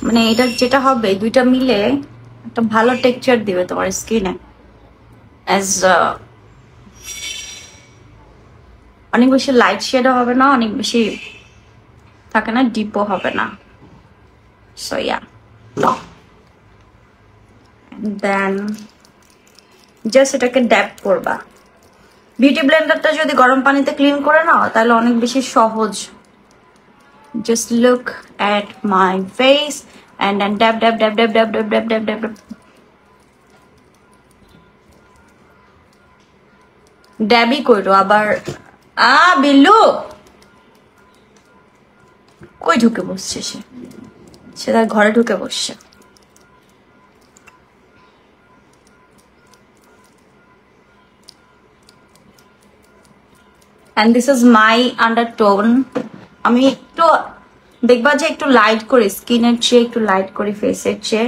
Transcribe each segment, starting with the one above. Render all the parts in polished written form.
মানে এটা যেটা হবে দুইটা মিলে একটা ভালো টেক্সচার দিবে তোমার স্কিনে। অ্যাজ অনেক বেশি লাইট শেডও হবে না, অনেক বেশি থাকে না ডিপও হবে না। সো ইয়া, দেন জাস্ট এটাকে ড্যাপ করবা। বিউটি ব্লেন্ডারটা যদি গরম পানিতে ক্লিন করে নাও তাহলে অনেক বেশি সহজ। Just look at my face and then dab dab dab dab dab dab dab dab dab dab ড্যাবই করো আবার। বিল্লু কই ঢুকে বসছে সে তার ঘরে ঢুকে বসছে। and this is my undertone। আমি একটু দেখবা যে একটু লাইট করে স্কিনের চেয়ে একটু লাইট করে ফেসের চেয়ে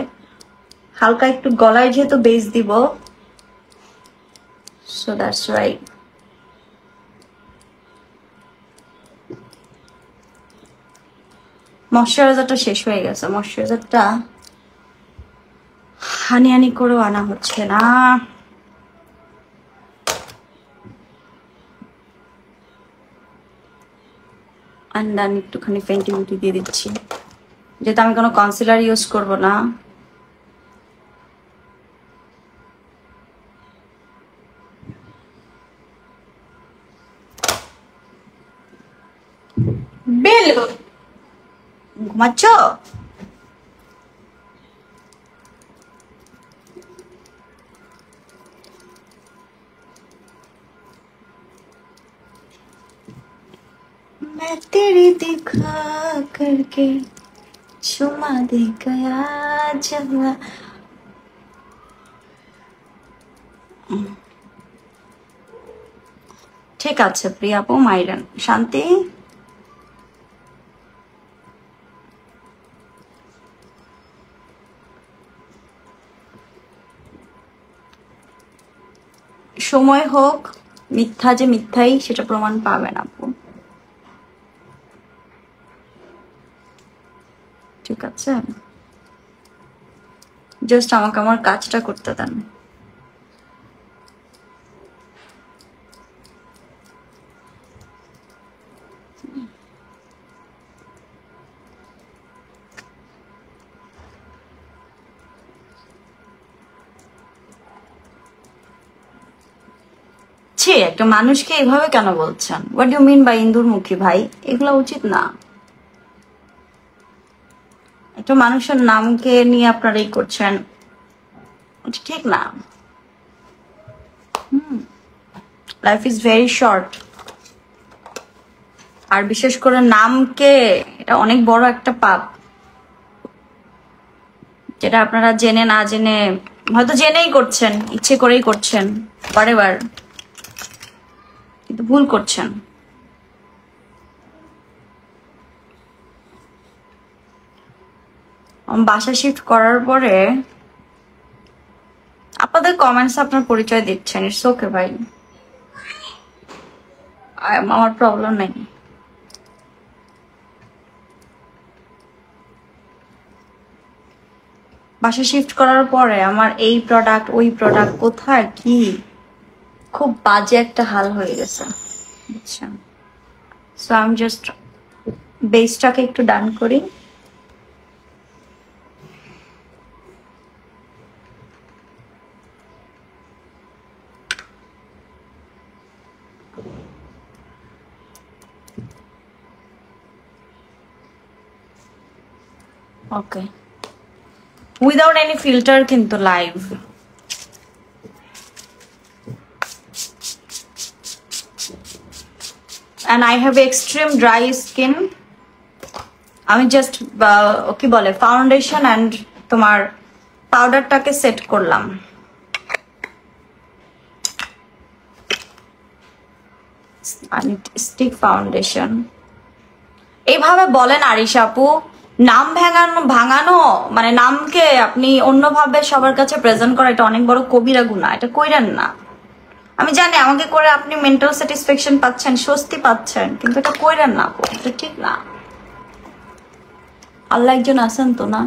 হালকা একটু গলায় যেহেতু বেস দিব, সো দ্যাটস রাইট। ময়শ্চারাইজারটা শেষ হয়ে গেছে, ময়শ্চারাইজারটা হানি করেও আনা হচ্ছে না। আন্দান একটুখানি ফেন্টি বিউটি দিয়ে দিচ্ছি, যেহেতু আমি কোনো কনসিলার ইউজ করব না। বেল ঘুমাচ্ছ? मैं तेरी दिखा करके चुमा दे गया जवा। ঠিক আছে প্রিয়া আপু, মাইরান শান্তি। সময় হোক, মিথ্যা যে মিথ্যাই সেটা প্রমাণ পাবেন আপু, ঠিক আছে? জাস্ট আমাকে আমার কাজটা করতে দেন। একটা মানুষকে এভাবে কেন বলছেন? হোয়াট ডু মিন বাই ইন্দুর মুখী ভাই? এগুলো উচিত না। একটা মানুষের নামকে নিয়ে আপনারা এই করছেন, ঠিক না। Life is very short. আর বিশেষ করে নামকে, এটা অনেক বড় একটা পাপ, যেটা আপনারা জেনে না জেনে, হয়তো জেনেই করছেন, ইচ্ছে করেই করছেন, বারেবার, কিন্তু ভুল করছেন। বাসা শিফট করার পরে আপনাদের কমেন্টস আপনার পরিচয় দিচ্ছেন, ইটস ওকে ভাই, আমার প্রবলেম নেই। বাসা শিফট করার পরে আমার এই প্রোডাক্ট ওই প্রোডাক্ট কোথায় কি খুব বাজে একটা হাল হয়ে গেছে, বুঝছেন? সো আমি জাস্ট বেসটাকে একটু ডান করি। ওকে, উইদাউট এনি ফিল্টার কিন্তু live. and I have extreme dry skin। আমি জাস্ট কি বলে ফাউন্ডেশন এন্ড তোমার পাউডারটাকে সেট করলাম। স্টিক ফাউন্ডেশন এইভাবে বলেন আরিশা আপু, নাম ভাঙানো মানে নামকে আপনি অন্যভাবে সবার কাছে প্রেজেন্ট করা, এটা অনেক বড় কবিরা গুনাহ, এটা কইরেন না। আমি জানি আমাকে করে আপনি মেন্টাল স্যাটিসফ্যাকশন পাচ্ছেন, স্বস্তি পাচ্ছেন, কিন্তু এটা কইরেন না আপু, এটা ঠিক না। আল্লাহ একজন আছেন তো না?